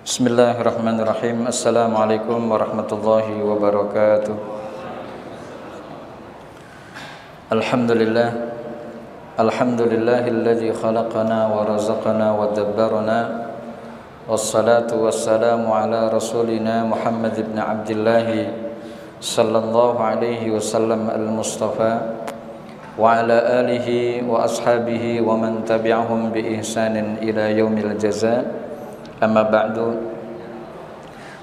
Bismillahirrahmanirrahim. Assalamualaikum warahmatullahi wabarakatuh. Alhamdulillah. Alhamdulillahilladzi khalaqana wa razaqana wa dabbarana. Wassalatu wassalamu ala rasulina Muhammad ibn Abdullah sallallahu alaihi wasallam al-Mustafa wa ala alihi wa ashabihi wa man tabi'ahum bi ihsanin ila yaumil jazaa. Amma ba'du.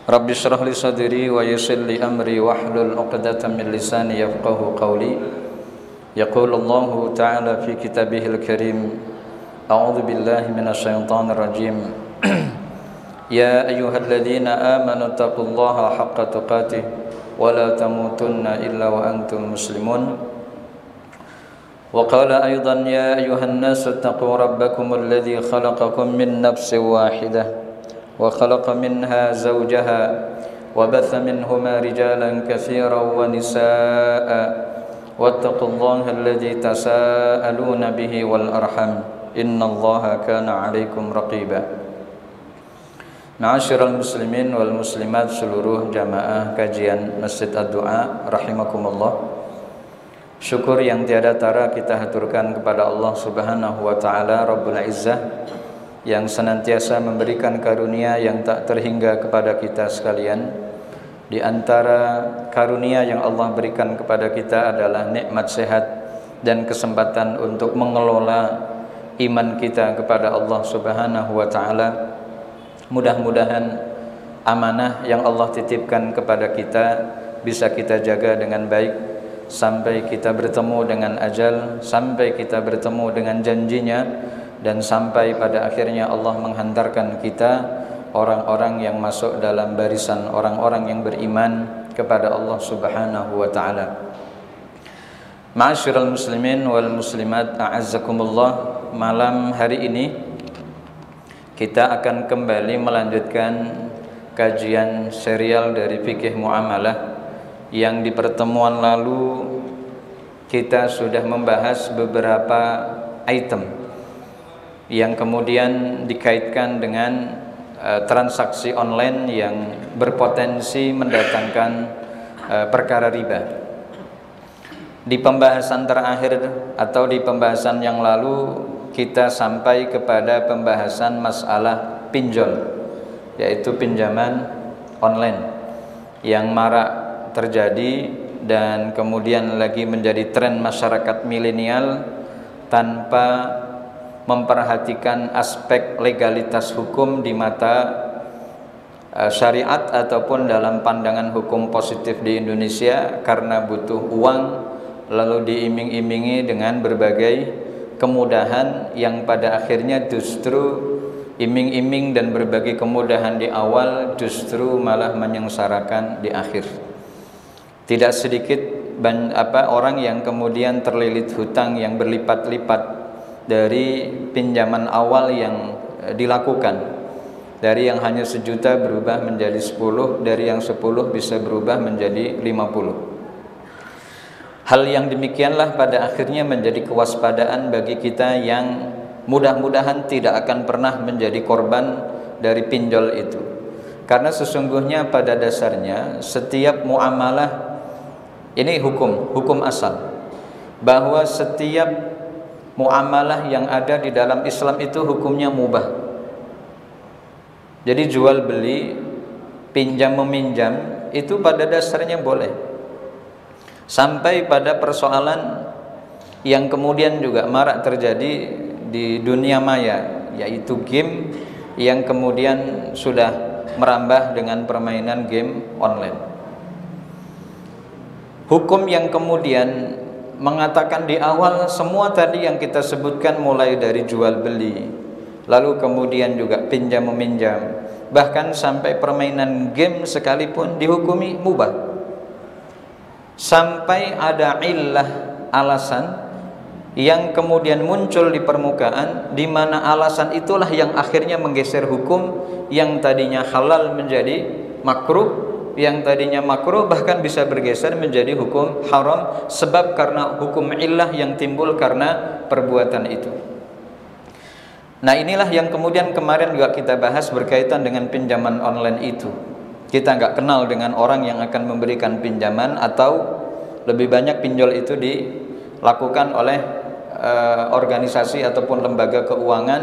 Rabbi shrah li sadri wa yassir li amri wahlul 'uqdatam min lisani yafqahu qawli. Yaqulu Allahu ta'ala fi kitabihil karim. A'udzu billahi minasy syaithanir rajim. Ya ayyuhalladzina amanu taqullaha haqqa tuqatih wa la tamutunna illa wa antum muslimun. وقال أيضا يا أيها الناس اتقوا ربكم الذي خلقكم من نفس واحدة وخلق منها زوجها وبث منهما رجالا كثيرا ونساء واتقوا الله الذي تساءلون به والأرحم إن الله كان عليكم رقيبا. Ma'asyiral muslimin wal muslimat, seluruh jamaah kajian Masjid Ad-Du'a rahimakumullah. Syukur yang tiada tara kita haturkan kepada Allah Subhanahu wa taala Rabbul Izzah yang senantiasa memberikan karunia yang tak terhingga kepada kita sekalian. Di antara karunia yang Allah berikan kepada kita adalah nikmat sehat dan kesempatan untuk mengelola iman kita kepada Allah Subhanahu wa taala. Mudah-mudahan amanah yang Allah titipkan kepada kita bisa kita jaga dengan baik sampai kita bertemu dengan ajal, sampai kita bertemu dengan janjinya, dan sampai pada akhirnya Allah menghantarkan kita orang-orang yang masuk dalam barisan orang-orang yang beriman kepada Allah Subhanahu wa taala. Ma'asyiral muslimin wal muslimat, a'azzakumullah. Malam hari ini kita akan kembali melanjutkan kajian serial dari fikih muamalah yang di pertemuan lalu kita sudah membahas beberapa item yang kemudian dikaitkan dengan transaksi online yang berpotensi mendatangkan perkara riba. Di pembahasan terakhir atau di pembahasan yang lalu kita sampai kepada pembahasan masalah pinjol, yaitu pinjaman online yang marak terjadi dan kemudian lagi menjadi tren masyarakat milenial tanpa memperhatikan aspek legalitas hukum di mata syariat ataupun dalam pandangan hukum positif di Indonesia, karena butuh uang lalu diiming-imingi dengan berbagai kemudahan yang pada akhirnya justru iming-iming dan berbagai kemudahan di awal justru malah menyengsarakan di akhir. Tidak sedikit orang yang kemudian terlilit hutang yang berlipat-lipat dari pinjaman awal yang dilakukan. Dari yang hanya 1 juta berubah menjadi 10, dari yang 10 bisa berubah menjadi 50. Hal yang demikianlah pada akhirnya menjadi kewaspadaan bagi kita yang mudah-mudahan tidak akan pernah menjadi korban dari pinjol itu. Karena sesungguhnya pada dasarnya setiap muamalah ini hukum asal, bahwa setiap muamalah yang ada di dalam Islam itu hukumnya mubah. Jadi jual beli, pinjam meminjam itu pada dasarnya boleh. Sampai pada persoalan yang kemudian juga marak terjadi di dunia maya, yaitu game yang kemudian sudah merambah dengan permainan game online. Hukum yang kemudian mengatakan di awal semua tadi yang kita sebutkan, mulai dari jual beli, lalu kemudian juga pinjam meminjam, bahkan sampai permainan game sekalipun dihukumi mubah. Sampai ada illah, alasan yang kemudian muncul di permukaan, di mana alasan itulah yang akhirnya menggeser hukum yang tadinya halal menjadi makruh, yang tadinya makruh bahkan bisa bergeser menjadi hukum haram, sebab karena hukum illah yang timbul karena perbuatan itu. Nah, inilah yang kemudian kemarin juga kita bahas berkaitan dengan pinjaman online itu. Kita nggak kenal dengan orang yang akan memberikan pinjaman, atau lebih banyak pinjol itu dilakukan oleh organisasi ataupun lembaga keuangan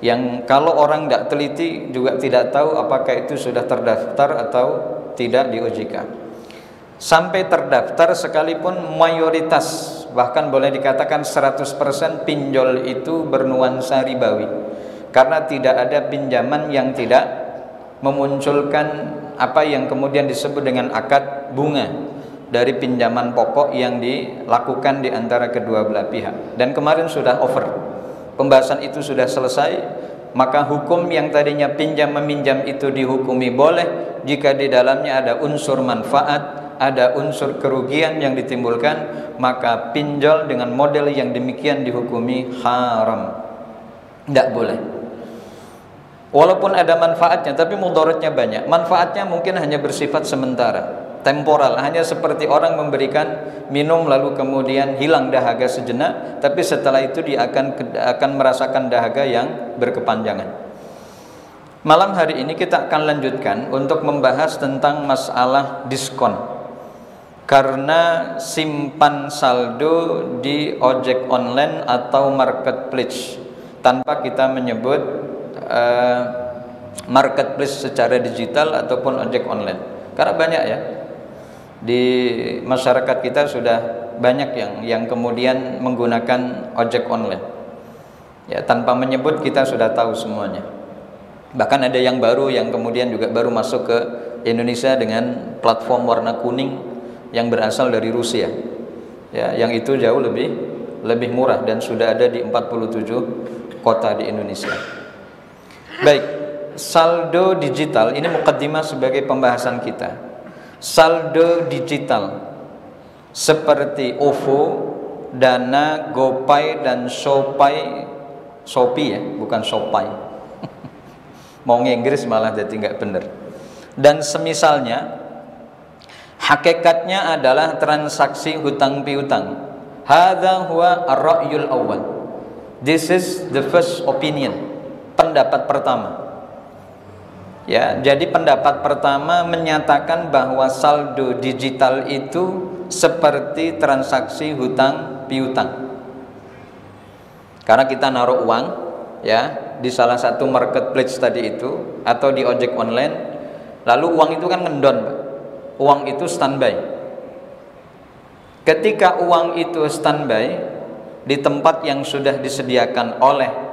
yang kalau orang tidak teliti juga tidak tahu apakah itu sudah terdaftar atau tidak di OJK. Sampai terdaftar sekalipun mayoritas, bahkan boleh dikatakan 100% pinjol itu bernuansa ribawi, karena tidak ada pinjaman yang tidak memunculkan apa yang kemudian disebut dengan akad bunga dari pinjaman pokok yang dilakukan di antara kedua belah pihak. Dan kemarin sudah over, pembahasan itu sudah selesai. Maka hukum yang tadinya pinjam meminjam itu dihukumi boleh jika di dalamnya ada unsur manfaat, ada unsur kerugian yang ditimbulkan, maka pinjol dengan model yang demikian dihukumi haram, tidak boleh. Walaupun ada manfaatnya, tapi mudaratnya banyak. Manfaatnya mungkin hanya bersifat sementara, temporal, hanya seperti orang memberikan minum lalu kemudian hilang dahaga sejenak, tapi setelah itu dia akan merasakan dahaga yang berkepanjangan. Malam hari ini kita akan lanjutkan untuk membahas tentang masalah diskon. Karena simpan saldo di ojek online atau marketplace, tanpa kita menyebut marketplace secara digital ataupun ojek online. Karena banyak ya, di masyarakat kita sudah banyak yang kemudian menggunakan ojek online ya, tanpa menyebut kita sudah tahu semuanya. Bahkan ada yang baru yang kemudian juga baru masuk ke Indonesia dengan platform warna kuning yang berasal dari Rusia ya, yang itu jauh lebih murah dan sudah ada di 47 kota di Indonesia. Baik, saldo digital ini mukaddimah sebagai pembahasan kita. Saldo digital seperti OVO, Dana, GoPay dan Shopee ya, bukan Shopee. Mau nge-Inggris malah jadi nggak bener. Dan semisalnya, hakikatnya adalah transaksi hutang piutang. Hadza huwa ar-ra'yul awwal. This is the first opinion. Pendapat pertama. Ya, jadi pendapat pertama menyatakan bahwa saldo digital itu seperti transaksi hutang piutang. Karena kita naruh uang ya di salah satu marketplace tadi itu atau di ojek online, lalu uang itu kan ngendon, Pak. Uang itu standby. Ketika uang itu standby di tempat yang sudah disediakan oleh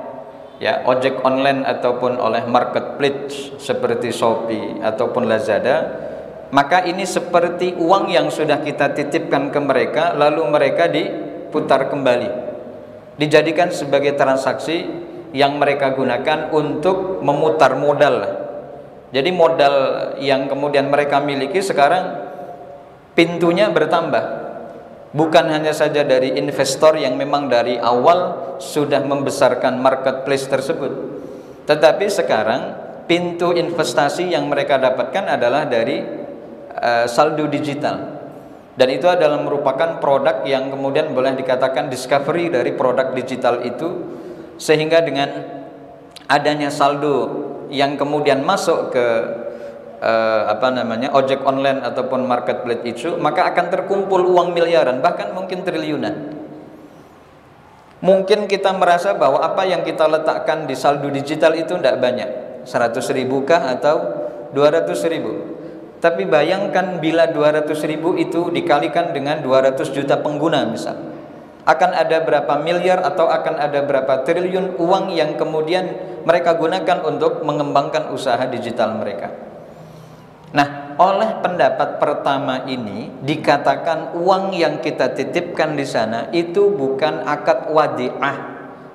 ya ojek online ataupun oleh marketplace seperti Shopee ataupun Lazada, maka ini seperti uang yang sudah kita titipkan ke mereka lalu mereka diputar kembali, dijadikan sebagai transaksi yang mereka gunakan untuk memutar modal. Jadi modal yang kemudian mereka miliki sekarang pintunya bertambah. Bukan hanya saja dari investor yang memang dari awal sudah membesarkan marketplace tersebut, tetapi sekarang pintu investasi yang mereka dapatkan adalah dari saldo digital. Dan itu adalah merupakan produk yang kemudian boleh dikatakan discovery dari produk digital itu, sehingga dengan adanya saldo yang kemudian masuk ke ojek online ataupun marketplace itu, maka akan terkumpul uang miliaran, bahkan mungkin triliunan. Mungkin kita merasa bahwa apa yang kita letakkan di saldo digital itu tidak banyak, 100.000 kah atau 200.000. Tapi bayangkan bila 200.000 itu dikalikan dengan 200 juta pengguna misal, akan ada berapa miliar atau akan ada berapa triliun uang yang kemudian mereka gunakan untuk mengembangkan usaha digital mereka. Nah, oleh pendapat pertama ini dikatakan uang yang kita titipkan di sana itu bukan akad wadi'ah,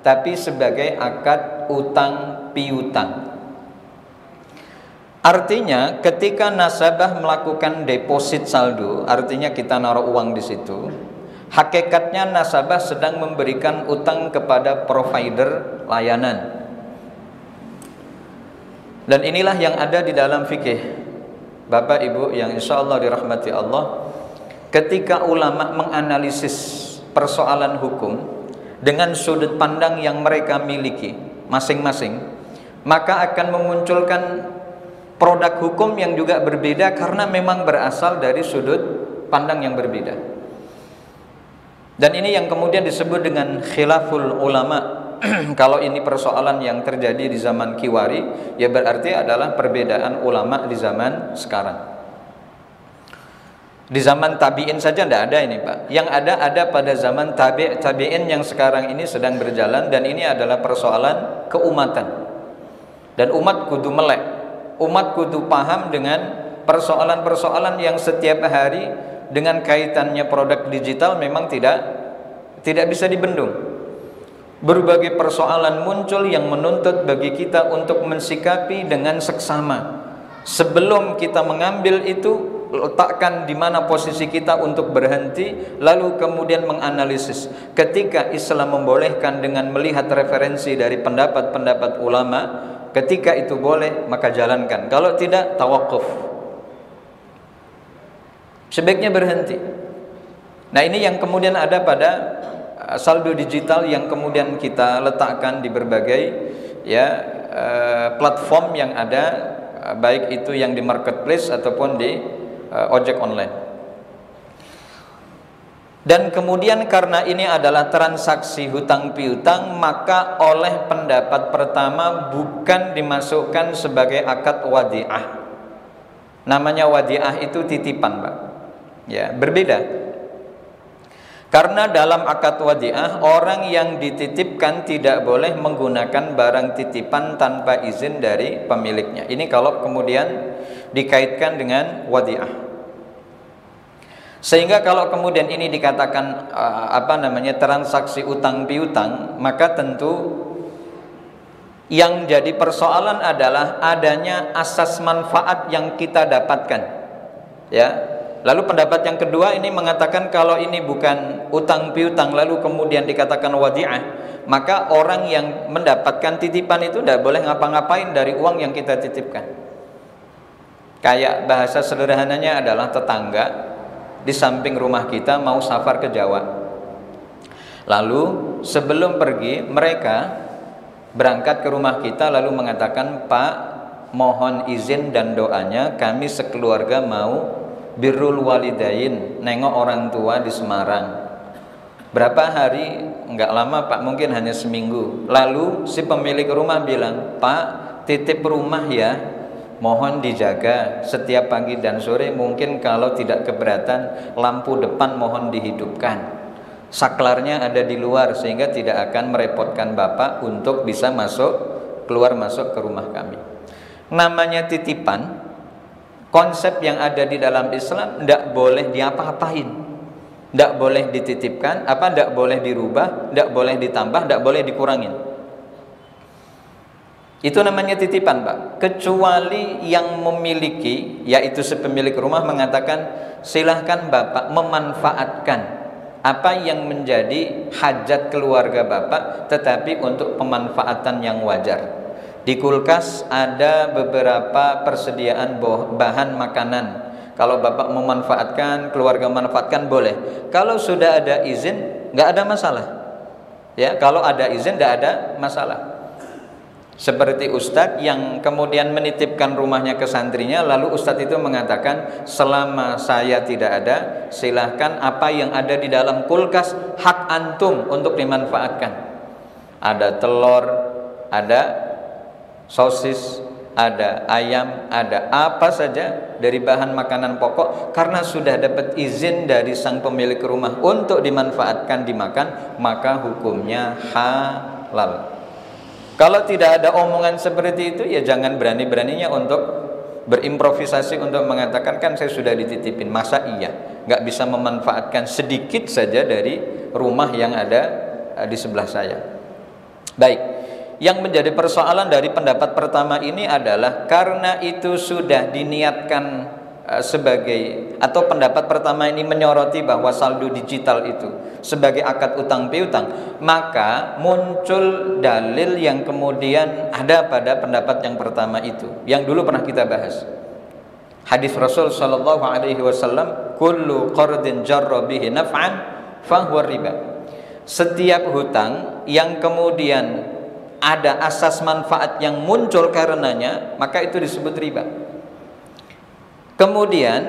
tapi sebagai akad utang piutang. Artinya ketika nasabah melakukan deposit saldo, artinya kita naruh uang di situ, hakikatnya nasabah sedang memberikan utang kepada provider layanan. Dan inilah yang ada di dalam fikih. Bapak Ibu yang insya Allah dirahmati Allah, ketika ulama menganalisis persoalan hukum dengan sudut pandang yang mereka miliki, masing-masing, maka akan memunculkan produk hukum yang juga berbeda karena memang berasal dari sudut pandang yang berbeda. Dan ini yang kemudian disebut dengan khilaful ulama. Kalau ini persoalan yang terjadi di zaman Kiwari, ya berarti adalah perbedaan ulama di zaman sekarang. Di zaman tabi'in saja tidak ada ini Pak. Yang ada pada zaman tabi'in yang sekarang ini sedang berjalan, dan ini adalah persoalan keumatan. Dan umat kudu melek, umat kudu paham dengan persoalan-persoalan yang setiap hari dengan kaitannya produk digital memang tidak bisa dibendung. Berbagai persoalan muncul yang menuntut bagi kita untuk mensikapi dengan seksama. Sebelum kita mengambil itu, letakkan di mana posisi kita untuk berhenti, lalu kemudian menganalisis. Ketika Islam membolehkan dengan melihat referensi dari pendapat-pendapat ulama, ketika itu boleh maka jalankan. Kalau tidak, tawakuf. Sebaiknya berhenti. Nah, ini yang kemudian ada pada saldo digital yang kemudian kita letakkan di berbagai platform yang ada, baik itu yang di marketplace ataupun di ojek online. Dan kemudian karena ini adalah transaksi hutang piutang, maka oleh pendapat pertama bukan dimasukkan sebagai akad wadi'ah. Namanya wadi'ah itu titipan, Pak. Ya, berbeda. Karena dalam akad wadi'ah, orang yang dititipkan tidak boleh menggunakan barang titipan tanpa izin dari pemiliknya. Ini kalau kemudian dikaitkan dengan wadi'ah. Sehingga kalau kemudian ini dikatakan transaksi utang piutang, maka tentu yang jadi persoalan adalah adanya asas manfaat yang kita dapatkan. Ya. Lalu pendapat yang kedua ini mengatakan kalau ini bukan utang piutang lalu kemudian dikatakan wadi'ah, maka orang yang mendapatkan titipan itu tidak boleh ngapa-ngapain dari uang yang kita titipkan. Kayak bahasa sederhananya adalah tetangga di samping rumah kita mau safar ke Jawa. Lalu sebelum pergi mereka berangkat ke rumah kita lalu mengatakan, "Pak, mohon izin dan doanya kami sekeluarga mau birrul walidain, nengok orang tua di Semarang." Berapa hari? Enggak lama Pak, mungkin hanya seminggu. Lalu si pemilik rumah bilang, "Pak, titip rumah ya, mohon dijaga setiap pagi dan sore, mungkin kalau tidak keberatan lampu depan mohon dihidupkan. Saklarnya ada di luar sehingga tidak akan merepotkan Bapak untuk bisa keluar masuk ke rumah kami." Namanya titipan, konsep yang ada di dalam Islam tidak boleh diapa-apain, tidak boleh dititipkan, tidak boleh dirubah, tidak boleh ditambah, tidak boleh dikurangin. Itu namanya titipan, Pak. Kecuali yang memiliki, yaitu si pemilik rumah mengatakan, silahkan Bapak memanfaatkan apa yang menjadi hajat keluarga Bapak, tetapi untuk pemanfaatan yang wajar. Di kulkas ada beberapa persediaan bahan makanan. Kalau Bapak memanfaatkan, keluarga manfaatkan, boleh. Kalau sudah ada izin, nggak ada masalah. Ya, kalau ada izin, nggak ada masalah. Seperti Ustadz yang kemudian menitipkan rumahnya ke santrinya, lalu Ustadz itu mengatakan, selama saya tidak ada, silahkan apa yang ada di dalam kulkas hak antum untuk dimanfaatkan. Ada telur, ada sosis, ada ayam, ada apa saja dari bahan makanan pokok, karena sudah dapat izin dari sang pemilik rumah untuk dimanfaatkan, dimakan, maka hukumnya halal. Kalau tidak ada omongan seperti itu, ya jangan berani-beraninya untuk berimprovisasi untuk mengatakan, kan saya sudah dititipin, masa iya nggak bisa memanfaatkan sedikit saja dari rumah yang ada di sebelah saya. Baik. Yang menjadi persoalan dari pendapat pertama ini adalah karena itu sudah diniatkan sebagai, atau pendapat pertama ini menyoroti bahwa saldo digital itu sebagai akad utang piutang, maka muncul dalil yang kemudian ada pada pendapat yang pertama itu, yang dulu pernah kita bahas. Hadis Rasul sallallahu alaihi wasallam, kullu qardin jarra bihi naf'an fahuwa riba. Setiap hutang yang kemudian ada asas manfaat yang muncul karenanya, maka itu disebut riba. Kemudian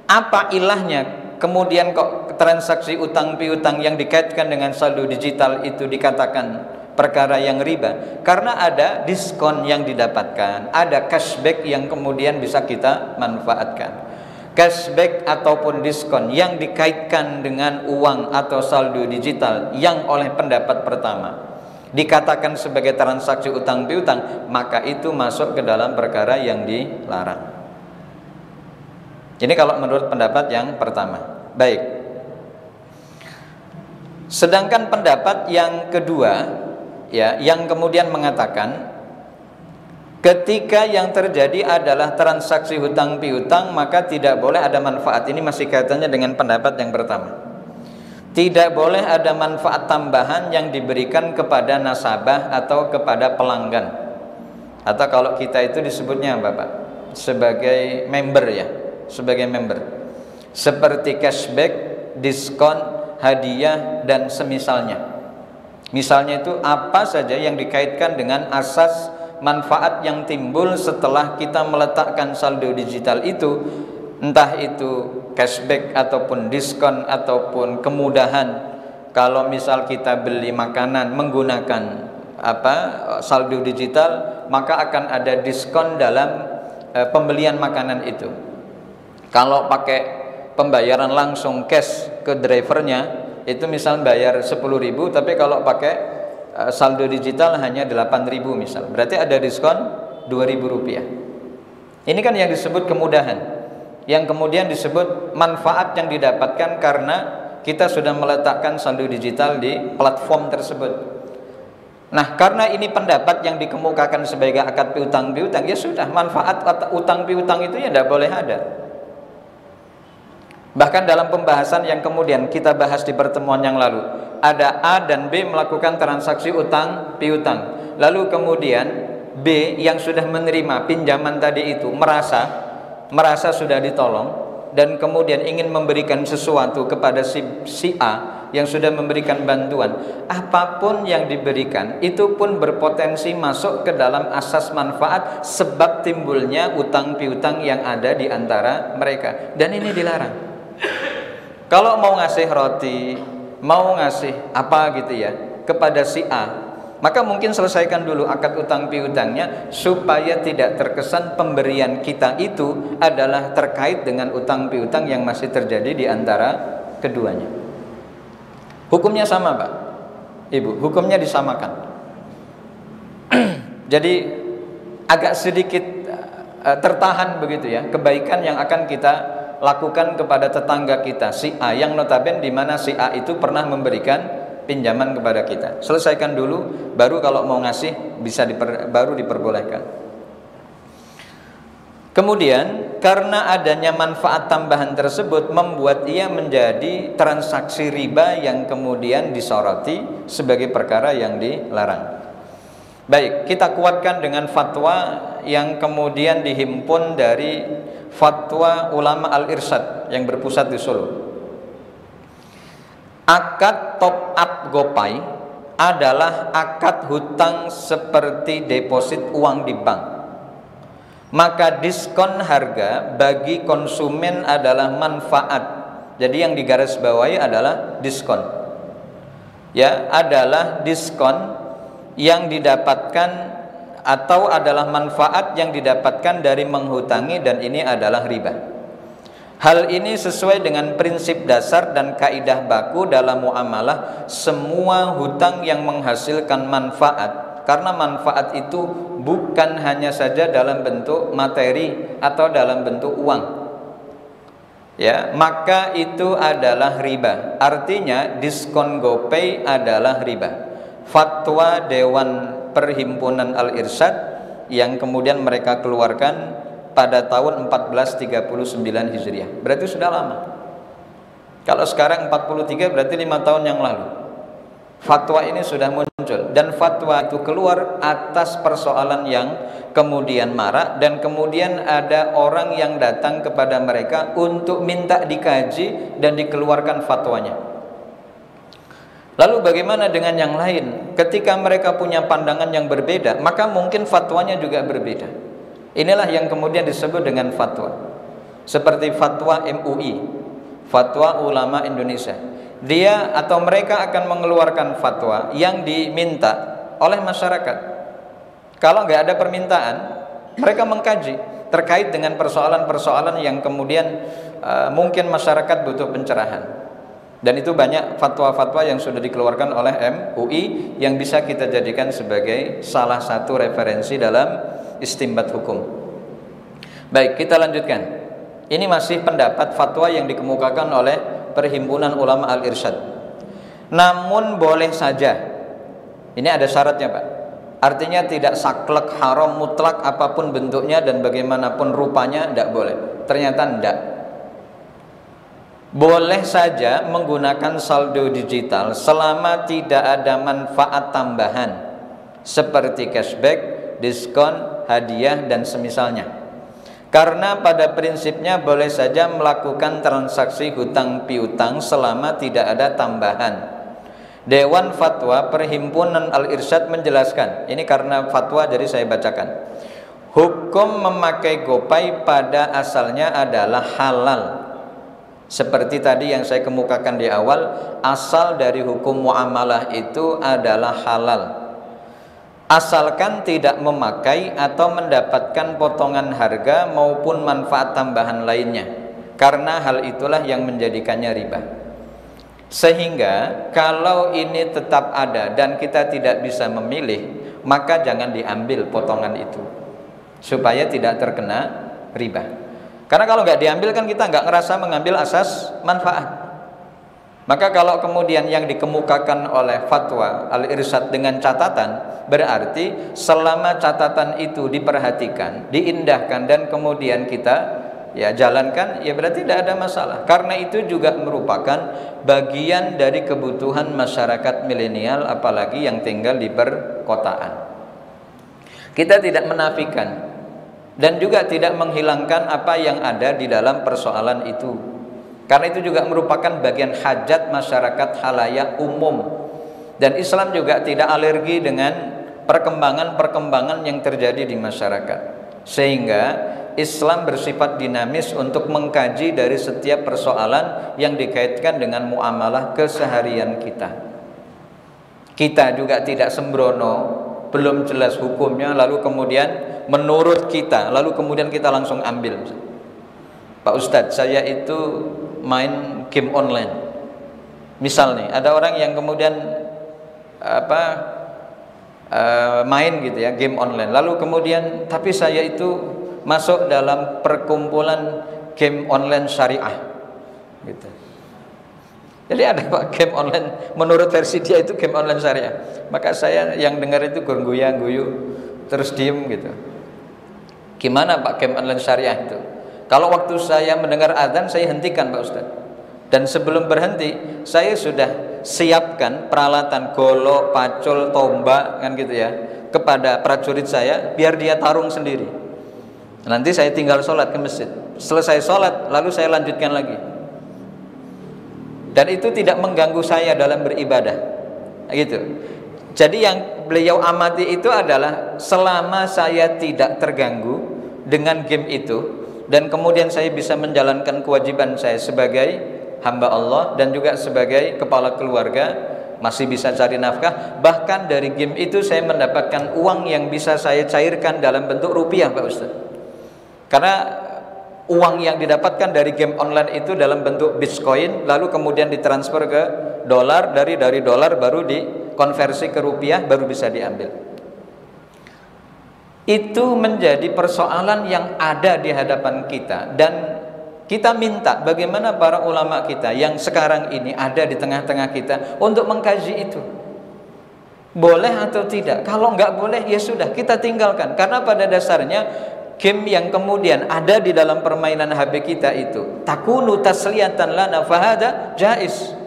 apa ilahnya? Kemudian kok transaksi utang piutang yang dikaitkan dengan saldo digital itu dikatakan perkara yang riba? Karena ada diskon yang didapatkan, ada cashback yang kemudian bisa kita manfaatkan. Cashback ataupun diskon yang dikaitkan dengan uang atau saldo digital yang oleh pendapat pertama dikatakan sebagai transaksi utang piutang, maka itu masuk ke dalam perkara yang dilarang. Ini kalau menurut pendapat yang pertama. Baik. Sedangkan pendapat yang kedua, ya, yang kemudian mengatakan ketika yang terjadi adalah transaksi hutang piutang, maka tidak boleh ada manfaat. Ini masih kaitannya dengan pendapat yang pertama. Tidak boleh ada manfaat tambahan yang diberikan kepada nasabah atau kepada pelanggan. Atau kalau kita itu disebutnya apa, Pak? Sebagai member, ya. Sebagai member, seperti cashback, diskon, hadiah, dan semisalnya. Misalnya itu apa saja yang dikaitkan dengan asas manfaat yang timbul setelah kita meletakkan saldo digital itu, entah itu cashback ataupun diskon ataupun kemudahan. Kalau misal kita beli makanan menggunakan saldo digital, maka akan ada diskon dalam pembelian makanan itu. Kalau pakai pembayaran langsung cash ke drivernya, itu misal bayar 10.000, tapi kalau pakai saldo digital hanya 8.000 misal, berarti ada diskon 2.000 rupiah. Ini kan yang disebut kemudahan, yang kemudian disebut manfaat yang didapatkan karena kita sudah meletakkan saldo digital di platform tersebut. Nah, karena ini pendapat yang dikemukakan sebagai akad piutang, ya sudah, manfaat utang piutang itu ya tidak boleh ada. Bahkan dalam pembahasan yang kemudian kita bahas di pertemuan yang lalu, ada A dan B melakukan transaksi utang piutang. Lalu kemudian B yang sudah menerima pinjaman tadi itu merasa sudah ditolong dan kemudian ingin memberikan sesuatu kepada si A yang sudah memberikan bantuan. Apapun yang diberikan itu pun berpotensi masuk ke dalam asas manfaat sebab timbulnya utang piutang yang ada di antara mereka, dan ini dilarang. Kalau mau ngasih roti, mau ngasih apa gitu ya kepada si A, maka mungkin selesaikan dulu akad utang piutangnya supaya tidak terkesan pemberian kita itu adalah terkait dengan utang piutang yang masih terjadi di antara keduanya. Hukumnya sama, Pak, Ibu, hukumnya disamakan. Jadi agak sedikit tertahan begitu ya kebaikan yang akan kita lakukan kepada tetangga kita si A, yang notabene di mana si A itu pernah memberikan pinjaman kepada kita. Selesaikan dulu, baru kalau mau ngasih baru diperbolehkan. Kemudian karena adanya manfaat tambahan tersebut membuat ia menjadi transaksi riba yang kemudian disoroti sebagai perkara yang dilarang. Baik, kita kuatkan dengan fatwa yang kemudian dihimpun dari Fatwa Ulama Al-Irsyad yang berpusat di Solo. Akad top up GoPay adalah akad hutang seperti deposit uang di bank. Maka diskon harga bagi konsumen adalah manfaat. Jadi yang digarisbawahi adalah diskon. Ya, adalah diskon yang didapatkan atau adalah manfaat yang didapatkan dari menghutangi, dan ini adalah riba. Hal ini sesuai dengan prinsip dasar dan kaidah baku dalam muamalah, semua hutang yang menghasilkan manfaat, karena manfaat itu bukan hanya saja dalam bentuk materi atau dalam bentuk uang, ya, maka itu adalah riba. Artinya diskon GoPay adalah riba. Fatwa Dewan Perhimpunan Al-Irsyad yang kemudian mereka keluarkan pada tahun 1439 Hijriah. Berarti sudah lama. Kalau sekarang 43 berarti 5 tahun yang lalu. Fatwa ini sudah muncul, dan fatwa itu keluar atas persoalan yang kemudian marak, dan kemudian ada orang yang datang kepada mereka untuk minta dikaji dan dikeluarkan fatwanya. Lalu bagaimana dengan yang lain? Ketika mereka punya pandangan yang berbeda, maka mungkin fatwanya juga berbeda. Inilah yang kemudian disebut dengan fatwa. Seperti fatwa MUI, Fatwa Ulama Indonesia. Dia atau mereka akan mengeluarkan fatwa yang diminta oleh masyarakat. Kalau nggak ada permintaan, mereka mengkaji terkait dengan persoalan-persoalan yang kemudian mungkin masyarakat butuh pencerahan. Dan itu banyak fatwa-fatwa yang sudah dikeluarkan oleh MUI yang bisa kita jadikan sebagai salah satu referensi dalam istinbat hukum. Baik, kita lanjutkan. Ini masih pendapat fatwa yang dikemukakan oleh Perhimpunan Ulama Al-Irsyad. Namun boleh saja, ini ada syaratnya Pak, artinya tidak saklek, haram, mutlak apapun bentuknya dan bagaimanapun rupanya, tidak boleh. Ternyata tidak. Boleh saja menggunakan saldo digital selama tidak ada manfaat tambahan seperti cashback, diskon, hadiah dan semisalnya. Karena pada prinsipnya boleh saja melakukan transaksi hutang piutang selama tidak ada tambahan. Dewan Fatwa Perhimpunan Al-Irsyad menjelaskan, ini karena fatwa jadi saya bacakan. Hukum memakai GoPay pada asalnya adalah halal. Seperti tadi yang saya kemukakan di awal, asal dari hukum muamalah itu adalah halal, asalkan tidak memakai atau mendapatkan potongan harga maupun manfaat tambahan lainnya, karena hal itulah yang menjadikannya riba. Sehingga kalau ini tetap ada dan kita tidak bisa memilih, maka jangan diambil potongan itu supaya tidak terkena riba. Karena kalau nggak diambil kan kita nggak ngerasa mengambil asas manfaat. Maka kalau kemudian yang dikemukakan oleh fatwa Al-Irsyad dengan catatan, berarti selama catatan itu diperhatikan, diindahkan dan kemudian kita jalankan, ya berarti tidak ada masalah. Karena itu juga merupakan bagian dari kebutuhan masyarakat milenial, apalagi yang tinggal di perkotaan. Kita tidak menafikan dan juga tidak menghilangkan apa yang ada di dalam persoalan itu, karena itu juga merupakan bagian hajat masyarakat halayak umum. Dan Islam juga tidak alergi dengan perkembangan-perkembangan yang terjadi di masyarakat, sehingga Islam bersifat dinamis untuk mengkaji dari setiap persoalan yang dikaitkan dengan muamalah keseharian kita. Kita juga tidak sembrono, belum jelas hukumnya, lalu kemudian menurut kita, lalu kemudian kita langsung ambil. Pak Ustadz, saya itu main game online. Misal nih, ada orang yang kemudian main gitu ya, game online. Lalu kemudian, tapi saya itu masuk dalam perkumpulan game online syariah gitu. Jadi ada Pak game online, menurut versi dia itu game online syariah. Maka saya yang dengar itu guyu terus diem gitu. Gimana Pak game online syariah itu? Kalau waktu saya mendengar azan saya hentikan Pak Ustadz. Dan sebelum berhenti saya sudah siapkan peralatan golok, pacul, tombak kan gitu ya, kepada prajurit saya biar dia tarung sendiri. Nanti saya tinggal sholat ke masjid. Selesai sholat lalu saya lanjutkan lagi. Dan itu tidak mengganggu saya dalam beribadah gitu. Jadi yang beliau amati itu adalah selama saya tidak terganggu dengan game itu, dan kemudian saya bisa menjalankan kewajiban saya sebagai hamba Allah dan juga sebagai kepala keluarga, masih bisa cari nafkah, bahkan dari game itu saya mendapatkan uang yang bisa saya cairkan dalam bentuk rupiah Pak Ustaz. Karena uang yang didapatkan dari game online itu dalam bentuk Bitcoin, lalu kemudian ditransfer ke dolar, dari dolar baru dikonversi ke rupiah, baru bisa diambil. Itu menjadi persoalan yang ada di hadapan kita, dan kita minta bagaimana para ulama kita yang sekarang ini ada di tengah-tengah kita untuk mengkaji itu. Boleh atau tidak? Kalau nggak boleh ya sudah, kita tinggalkan. Karena pada dasarnya game yang kemudian ada di dalam permainan HP kita itu takunu tasliyatan lana fahada jaiz.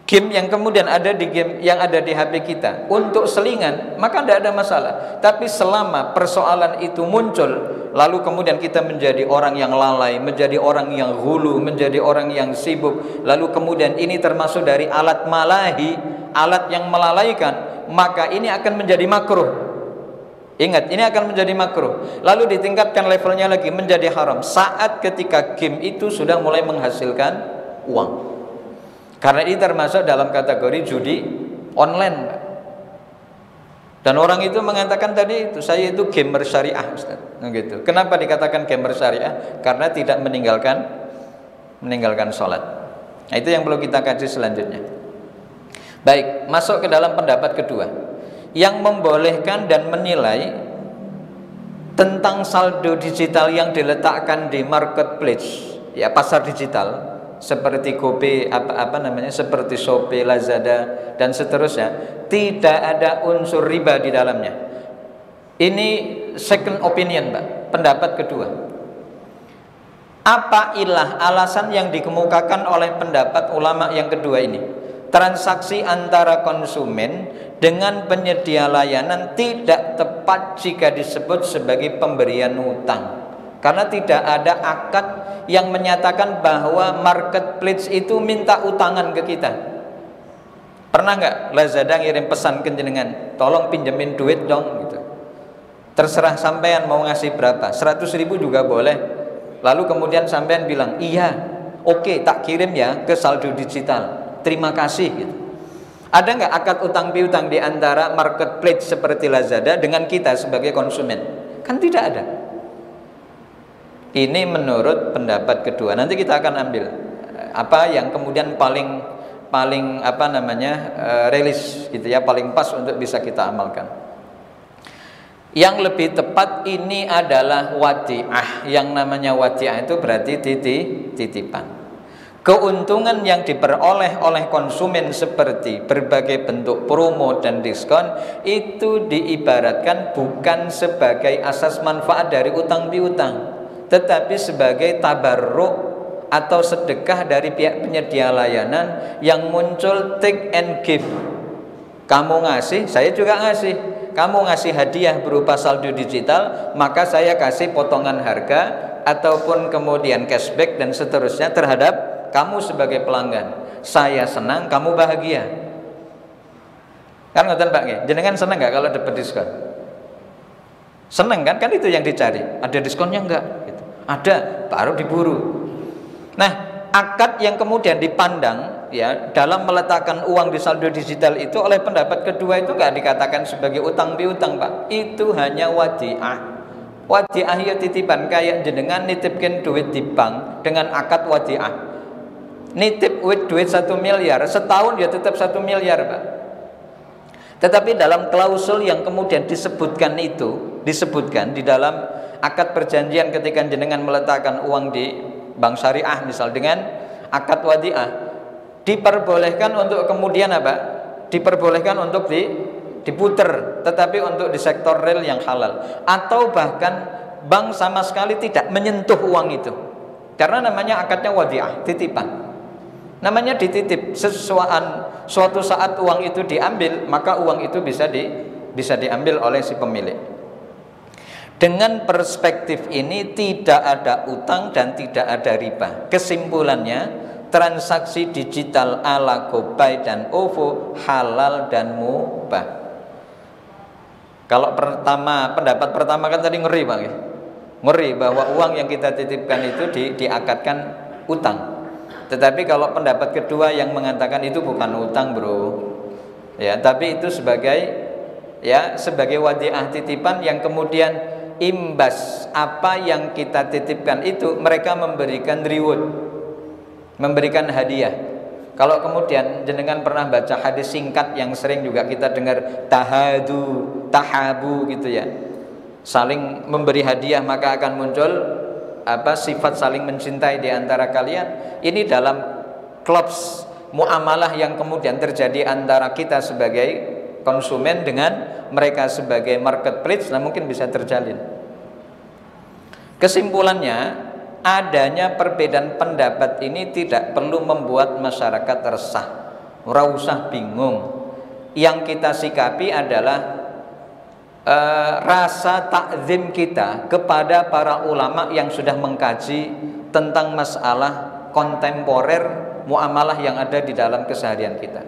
Game yang kemudian ada di game yang ada di HP kita untuk selingan, maka tidak ada masalah. Tapi selama persoalan itu muncul lalu kemudian kita menjadi orang yang lalai, menjadi orang yang hulu, menjadi orang yang sibuk, lalu kemudian ini termasuk dari alat malahi, alat yang melalaikan, maka ini akan menjadi makruh. Ingat, ini akan menjadi makruh. Lalu ditingkatkan levelnya lagi menjadi haram saat ketika game itu sudah mulai menghasilkan uang, karena ini termasuk dalam kategori judi online. Dan orang itu mengatakan tadi itu, saya itu gamer syariah, Ustaz. Gitu. Kenapa dikatakan gamer syariah? Karena tidak meninggalkan sholat. Nah, itu yang perlu kita kaji selanjutnya. Baik, masuk ke dalam pendapat kedua, yang membolehkan dan menilai tentang saldo digital yang diletakkan di marketplace, ya pasar digital, seperti Gopay, seperti Shopee, Lazada dan seterusnya, tidak ada unsur riba di dalamnya. Ini second opinion, Pak, pendapat kedua. Apa ilah alasan yang dikemukakan oleh pendapat ulama yang kedua ini? Transaksi antara konsumen dengan penyedia layanan tidak tepat jika disebut sebagai pemberian utang, karena tidak ada akad yang menyatakan bahwa marketplace itu minta utangan ke kita. Pernah nggak Lazada ngirim pesan ke jenengan, tolong pinjemin duit dong gitu. Terserah sampean mau ngasih berapa, 100.000 juga boleh. Lalu kemudian sampean bilang, iya, oke, tak kirim ya ke saldo digital, terima kasih gitu. Ada nggak akad utang piutang di antara marketplace seperti Lazada dengan kita sebagai konsumen? Kan tidak ada. Ini menurut pendapat kedua. Nanti kita akan ambil apa yang kemudian paling realistis gitu ya, paling pas untuk bisa kita amalkan. Yang lebih tepat ini adalah wadi'ah. Yang namanya wadi'ah itu berarti titipan. Keuntungan yang diperoleh oleh konsumen seperti berbagai bentuk promo dan diskon itu diibaratkan bukan sebagai asas manfaat dari utang piutang, tetapi sebagai tabarruk atau sedekah dari pihak penyedia layanan yang muncul take and give. Kamu ngasih, saya juga ngasih. Kamu ngasih hadiah berupa saldo digital, maka saya kasih potongan harga ataupun kemudian cashback dan seterusnya terhadap kamu sebagai pelanggan. Saya senang, kamu bahagia. Kan ngoten Pak, jenengan senang nggak kalau dapat diskon? Senang kan? Kan itu yang dicari. Ada diskonnya enggak? Gitu. Ada, baru diburu. Nah, akad yang kemudian dipandang ya dalam meletakkan uang di saldo digital itu oleh pendapat kedua itu enggak dikatakan sebagai utang piutang, Pak. Itu hanya wadi'ah. Wadi'ah ya titipan, kayak jenengan nitipkan duit di bank dengan akad wadi'ah. Nitip duit 1 miliar, setahun ya tetap 1 miliar, Pak. Tetapi dalam klausul yang kemudian disebutkan di dalam akad perjanjian ketika jenengan meletakkan uang di bank syariah misal dengan akad wadi'ah, diperbolehkan untuk kemudian apa? Diperbolehkan untuk diputer, tetapi untuk di sektor real yang halal, atau bahkan bank sama sekali tidak menyentuh uang itu, karena namanya akadnya wadi'ah, titipan. Namanya dititip, suatu saat uang itu diambil, maka uang itu bisa diambil oleh si pemilik. Dengan perspektif ini tidak ada utang dan tidak ada riba. Kesimpulannya, transaksi digital ala Gopay dan OVO halal dan mubah. Kalau pendapat pertama kan tadi ngeri Bang, ngeri bahwa uang yang kita titipkan itu diakadkan utang. Tetapi kalau pendapat kedua yang mengatakan itu bukan utang, bro, ya, tapi itu sebagai wadi'ah titipan yang kemudian imbas apa yang kita titipkan itu mereka memberikan reward, memberikan hadiah. Kalau kemudian jenengan pernah baca hadis singkat yang sering juga kita dengar, tahabu gitu ya, saling memberi hadiah maka akan muncul sifat saling mencintai di antara kalian. Ini dalam klubs muamalah yang kemudian terjadi antara kita sebagai konsumen dengan mereka sebagai marketplace, nah mungkin bisa terjalin. Kesimpulannya, adanya perbedaan pendapat ini tidak perlu membuat masyarakat resah, ora usah bingung. Yang kita sikapi adalah rasa takzim kita kepada para ulama yang sudah mengkaji tentang masalah kontemporer muamalah yang ada di dalam keseharian kita.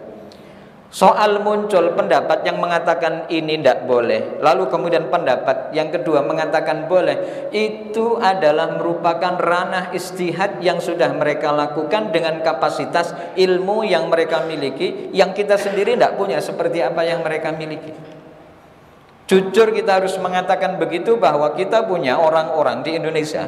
Soal muncul pendapat yang mengatakan ini tidak boleh, lalu kemudian pendapat yang kedua mengatakan boleh, itu adalah merupakan ranah ijtihad yang sudah mereka lakukan dengan kapasitas ilmu yang mereka miliki, yang kita sendiri tidak punya seperti apa yang mereka miliki. Jujur kita harus mengatakan begitu, bahwa kita punya orang-orang di Indonesia,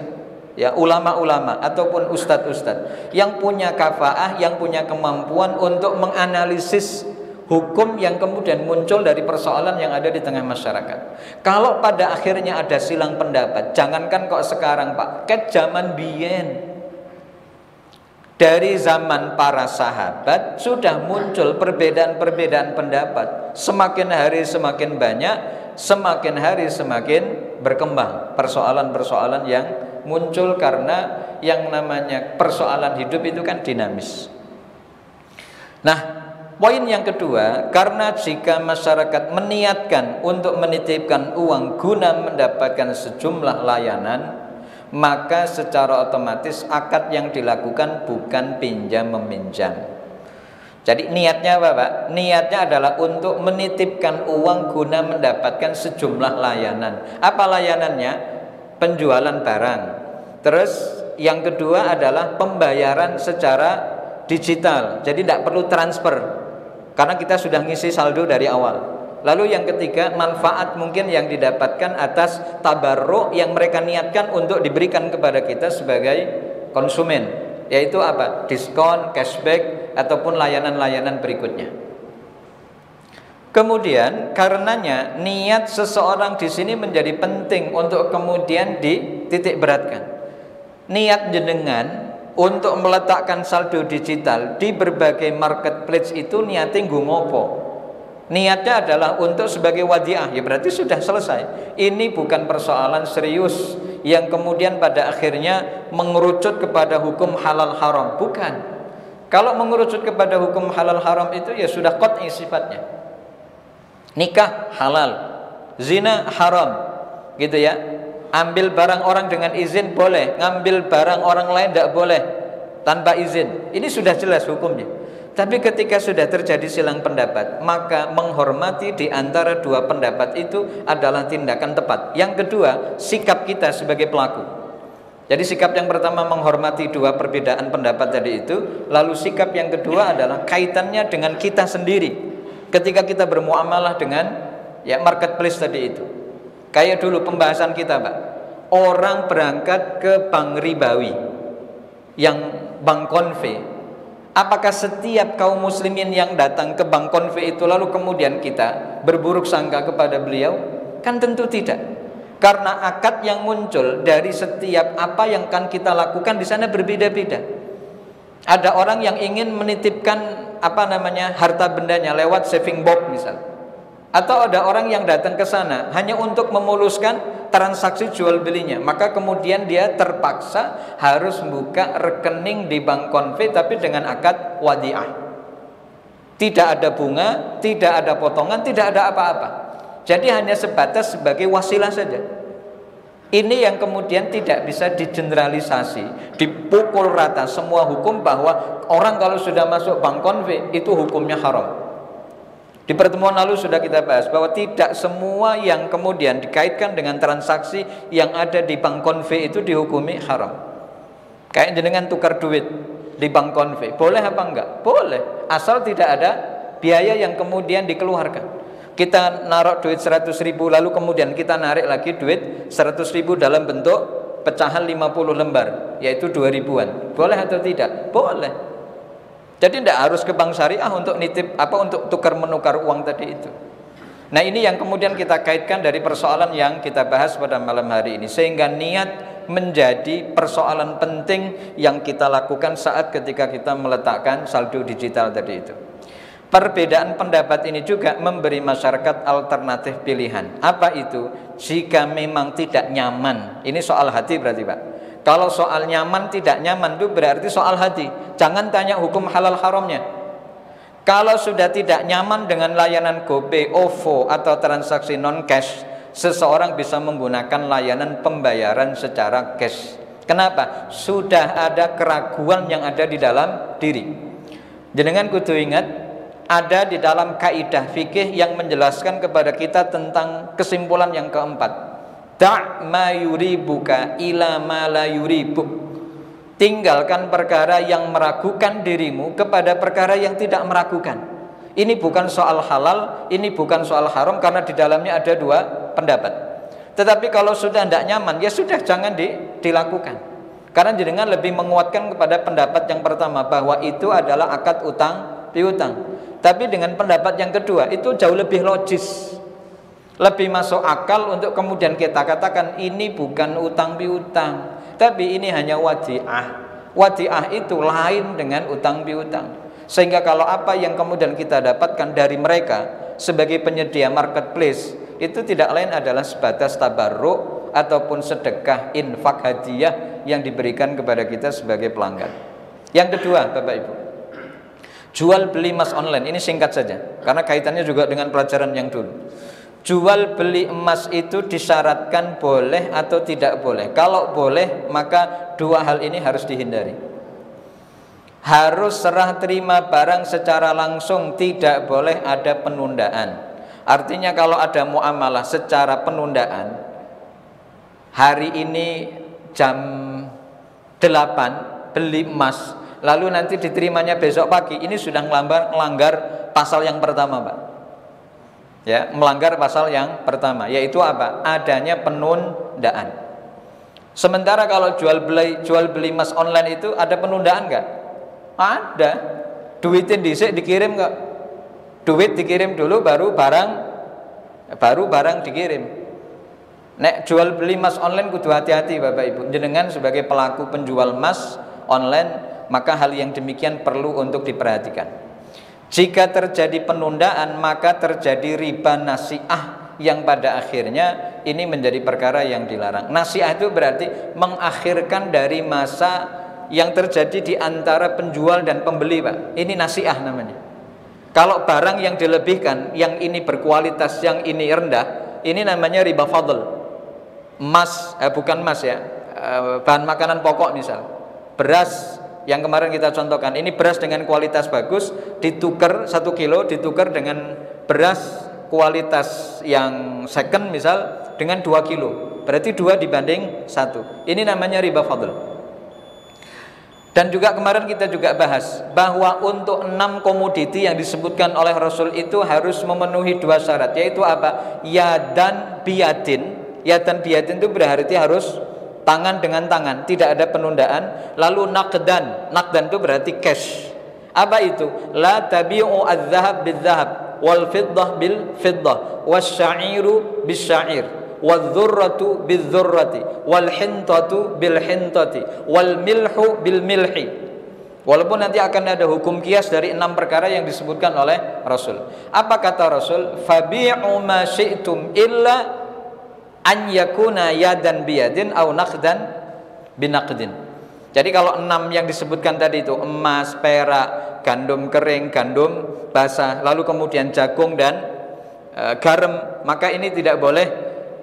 ya, ulama-ulama ataupun ustadz-ustadz yang punya kafaah, yang punya kemampuan untuk menganalisis hukum yang kemudian muncul dari persoalan yang ada di tengah masyarakat. Kalau pada akhirnya ada silang pendapat, jangankan kok sekarang Pak, ke zaman biyen, dari zaman para sahabat sudah muncul perbedaan-perbedaan pendapat. Semakin hari semakin banyak, semakin hari semakin berkembang persoalan-persoalan yang muncul, karena yang namanya persoalan hidup itu kan dinamis. Nah, poin yang kedua, karena jika masyarakat meniatkan untuk menitipkan uang guna mendapatkan sejumlah layanan, maka secara otomatis akad yang dilakukan bukan pinjam meminjam. Jadi niatnya apa Pak? Niatnya adalah untuk menitipkan uang guna mendapatkan sejumlah layanan. Apa layanannya? Penjualan barang. Terus yang kedua adalah pembayaran secara digital. Jadi tidak perlu transfer, karena kita sudah ngisi saldo dari awal. Lalu yang ketiga, manfaat mungkin yang didapatkan atas tabarruk yang mereka niatkan untuk diberikan kepada kita sebagai konsumen, yaitu apa? Diskon, cashback, ataupun layanan-layanan berikutnya. Kemudian karenanya niat seseorang di sini menjadi penting untuk kemudian dititik beratkan. Niat jenengan untuk meletakkan saldo digital di berbagai marketplace itu niatnya nggo ngopo? Niatnya adalah untuk sebagai wadiah, ya berarti sudah selesai. Ini bukan persoalan serius yang kemudian pada akhirnya mengerucut kepada hukum halal haram, bukan. Kalau mengerucut kepada hukum halal haram itu ya sudah qat'i sifatnya. Nikah halal, zina haram, gitu ya. Ambil barang orang dengan izin boleh, ngambil barang orang lain tidak boleh tanpa izin. Ini sudah jelas hukumnya. Tapi ketika sudah terjadi silang pendapat, maka menghormati di antara dua pendapat itu adalah tindakan tepat. Yang kedua, sikap kita sebagai pelaku. Jadi sikap yang pertama menghormati dua perbedaan pendapat tadi itu, lalu sikap yang kedua adalah kaitannya dengan kita sendiri. Ketika kita bermuamalah dengan ya marketplace tadi itu. Kayak dulu pembahasan kita Pak, orang berangkat ke bank ribawi, yang bank konve, apakah setiap kaum muslimin yang datang ke bank konve itu lalu kemudian kita berburuk sangka kepada beliau? Kan tentu tidak, karena akad yang muncul dari setiap apa yang akan kita lakukan di sana berbeda-beda. Ada orang yang ingin menitipkan harta bendanya lewat saving box misal, atau ada orang yang datang ke sana hanya untuk memuluskan transaksi jual belinya, maka kemudian dia terpaksa harus membuka rekening di bank konve tapi dengan akad wadiah. Tidak ada bunga, tidak ada potongan, tidak ada apa-apa. Jadi hanya sebatas sebagai wasilah saja. Ini yang kemudian tidak bisa digeneralisasi, dipukul rata semua hukum bahwa orang kalau sudah masuk bank konve itu hukumnya haram. Di pertemuan lalu sudah kita bahas bahwa tidak semua yang kemudian dikaitkan dengan transaksi yang ada di bank konve itu dihukumi haram. Kayak jenengan tukar duit di bank konve, boleh apa enggak? Boleh, asal tidak ada biaya yang kemudian dikeluarkan. Kita naruh duit 100.000 lalu kemudian kita narik lagi duit 100.000 dalam bentuk pecahan 50 lembar, yaitu 2.000-an. Boleh atau tidak? Boleh. Jadi tidak harus ke bank syariah untuk nitip untuk tukar menukar uang tadi itu. Nah, ini yang kemudian kita kaitkan dari persoalan yang kita bahas pada malam hari ini, sehingga niat menjadi persoalan penting yang kita lakukan saat ketika kita meletakkan saldo digital tadi itu. Perbedaan pendapat ini juga memberi masyarakat alternatif pilihan. Apa itu? Jika memang tidak nyaman, ini soal hati berarti Pak. Kalau soal nyaman tidak nyaman itu berarti soal hati. Jangan tanya hukum halal haramnya. Kalau sudah tidak nyaman dengan layanan GoPay, OVO atau transaksi non cash, seseorang bisa menggunakan layanan pembayaran secara cash. Kenapa? Sudah ada keraguan yang ada di dalam diri. Jenengan kudu ingat, ada di dalam kaidah fikih yang menjelaskan kepada kita tentang kesimpulan yang keempat. Da' ma yuribuka ila ma la yuribuk. Tinggalkan perkara yang meragukan dirimu kepada perkara yang tidak meragukan. Ini bukan soal halal, ini bukan soal haram, karena di dalamnya ada dua pendapat. Tetapi kalau sudah tidak nyaman, ya sudah, jangan dilakukan. Karena jenengan lebih menguatkan kepada pendapat yang pertama, bahwa itu adalah akad utang piutang. Tapi dengan pendapat yang kedua, itu jauh lebih logis, lebih masuk akal untuk kemudian kita katakan ini bukan utang piutang, tapi ini hanya wadiah. Wadiah itu lain dengan utang piutang. Sehingga kalau apa yang kemudian kita dapatkan dari mereka sebagai penyedia marketplace, itu tidak lain adalah sebatas tabarruk ataupun sedekah, infak, hadiah yang diberikan kepada kita sebagai pelanggan. Yang kedua, Bapak Ibu, jual beli emas online. Ini singkat saja karena kaitannya juga dengan pelajaran yang dulu. Jual beli emas itu disyaratkan boleh atau tidak boleh? Kalau boleh, maka dua hal ini harus dihindari. Harus serah terima barang secara langsung, tidak boleh ada penundaan. Artinya kalau ada muamalah secara penundaan, hari ini jam 8 beli emas, lalu nanti diterimanya besok pagi, ini sudah melanggar pasal yang pertama, Pak. Ya, melanggar pasal yang pertama, yaitu apa? Adanya penundaan. Sementara kalau jual beli emas online itu ada penundaan enggak? Ada. Duitin dhisik dikirim enggak? Duit dikirim dulu baru barang dikirim. Nek jual beli emas online kudu hati-hati, Bapak Ibu. Jenengan sebagai pelaku penjual emas online, maka hal yang demikian perlu untuk diperhatikan. Jika terjadi penundaan, maka terjadi riba nasi'ah yang pada akhirnya ini menjadi perkara yang dilarang. Nasi'ah itu berarti mengakhirkan dari masa yang terjadi di antara penjual dan pembeli, Pak. Ini nasi'ah namanya. Kalau barang yang dilebihkan, yang ini berkualitas, yang ini rendah, ini namanya riba fadl. Emas, bukan emas ya, bahan makanan pokok misal, beras yang kemarin kita contohkan, ini beras dengan kualitas bagus, ditukar 1 kilo, ditukar dengan beras kualitas yang second misal dengan 2 kilo, berarti 2 dibanding 1. Ini namanya riba fadl. Dan juga kemarin kita juga bahas bahwa untuk 6 komoditi yang disebutkan oleh Rasul itu harus memenuhi 2 syarat, yaitu apa? Yadan biyadin. Yadan biyadin itu berarti harus tangan dengan tangan, tidak ada penundaan. Lalu naqdan itu berarti cash. Apa itu? La tabi'u adz-dzahab bil-dzahab wal fiddah bil-fiddah wasya'iru bis-sya'ir wadh-dzurratu bil-dzurrati wal hintatu bil-hintati wal milhu bil-milhi. Walaupun nanti akan ada hukum kias dari 6 perkara yang disebutkan oleh Rasul. Apa kata Rasul? Fabi'u ma syi'tum illa an yakuna yadan biyadin au naqdan binaqdin. Jadi kalau 6 yang disebutkan tadi itu, emas, perak, gandum kering, gandum basah, lalu kemudian jagung dan garam, maka ini tidak boleh,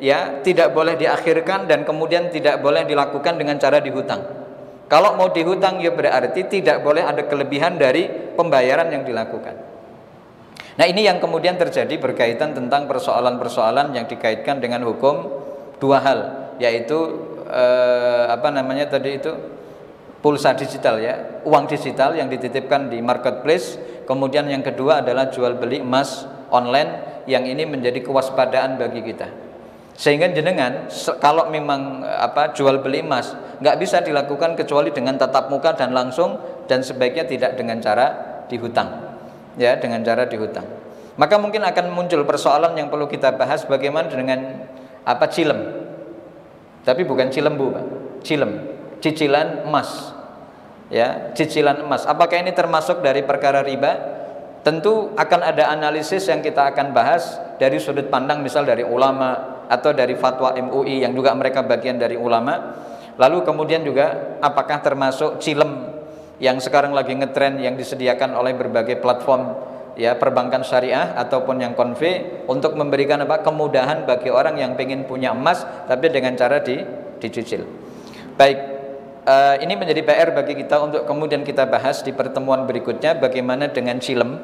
ya, tidak boleh diakhirkan dan kemudian tidak boleh dilakukan dengan cara dihutang. Kalau mau dihutang ya berarti tidak boleh ada kelebihan dari pembayaran yang dilakukan. Nah, ini yang kemudian terjadi berkaitan tentang persoalan-persoalan yang dikaitkan dengan hukum 2 hal, yaitu pulsa digital, ya, uang digital yang dititipkan di marketplace. Kemudian yang kedua adalah jual beli emas online, yang ini menjadi kewaspadaan bagi kita. Sehingga jenengan kalau memang jual beli emas nggak bisa dilakukan kecuali dengan tatap muka dan langsung, dan sebaiknya tidak dengan cara dihutang. Ya, dengan cara dihutang. Maka mungkin akan muncul persoalan yang perlu kita bahas, bagaimana dengan cilem. Tapi bukan cilembu, Pak. Cilem, cicilan emas. Ya, cicilan emas. Apakah ini termasuk dari perkara riba? Tentu akan ada analisis yang kita akan bahas dari sudut pandang misal dari ulama atau dari fatwa MUI yang juga mereka bagian dari ulama. Lalu kemudian juga apakah termasuk cilem yang sekarang lagi ngetren yang disediakan oleh berbagai platform ya perbankan syariah ataupun yang konve untuk memberikan apa kemudahan bagi orang yang ingin punya emas tapi dengan cara dicicil. Baik, ini menjadi PR bagi kita untuk kemudian kita bahas di pertemuan berikutnya bagaimana dengan cilem,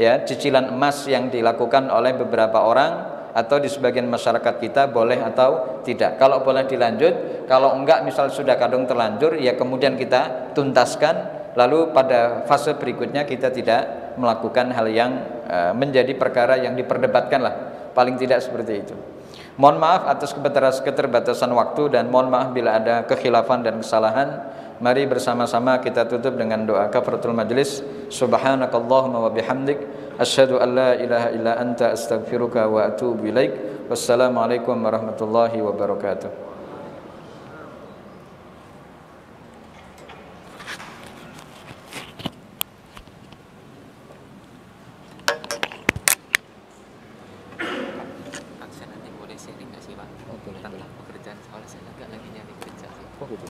ya cicilan emas yang dilakukan oleh beberapa orang atau di sebagian masyarakat kita boleh atau tidak. Kalau boleh dilanjut, kalau enggak misal sudah kadung terlanjur ya kemudian kita tuntaskan, lalu pada fase berikutnya kita tidak melakukan hal yang menjadi perkara yang diperdebatkan lah, paling tidak seperti itu. Mohon maaf atas keterbatasan waktu dan mohon maaf bila ada kekhilafan dan kesalahan. Mari bersama-sama kita tutup dengan doa kafaratul majelis. Subhanakallahumma wa bihamdik asyhadu an la ilaha illa anta astaghfiruka wa atubu ilaik. Wassalamualaikum warahmatullahi wabarakatuh.